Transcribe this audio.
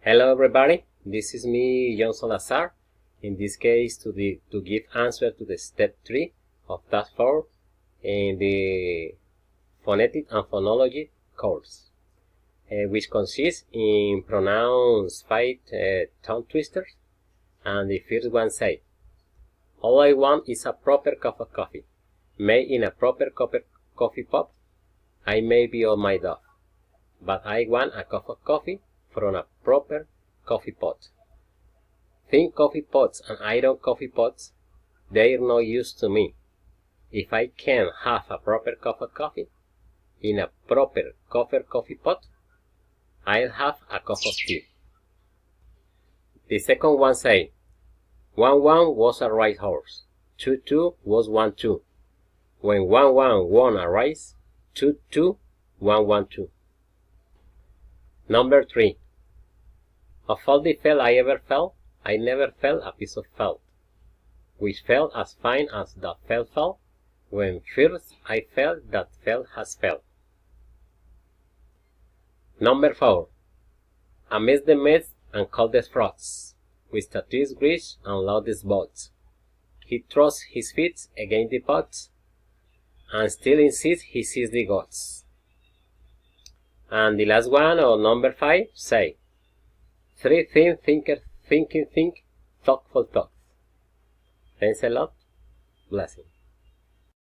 Hello everybody, this is me, John Salazar, in this case to give answer to the step 3 of task 4 in the Phonetics and Phonology course, which consists in pronounce 5 tongue twisters, and the first one say, all I want is a proper cup of coffee, made in a proper coffee pot. I may be on my dog, but I want a cup of coffee from a proper coffee pot. Think coffee pots and iron coffee pots, they're no use to me. If I can't have a proper cup of coffee in a proper coffee pot, I'll have a cup of tea. The second one say, 1-1 was a right horse, 2-2 was 1-2. When 1-1 won a race, 2-2, 1-1-2. Number 3. Of all the felt I ever felt, I never felt a piece of felt, which felt as fine as that felt felt, when first I felt that felt has felt. Number 4. Amidst the mist and coldest frosts, with tattoos grease and loudest boats, he thrusts his feet against the pots, and still insists he sees the gods. And the last one, or number 5, say, 3 thinkers think, thoughtful thoughts. Thanks a lot. Blessing.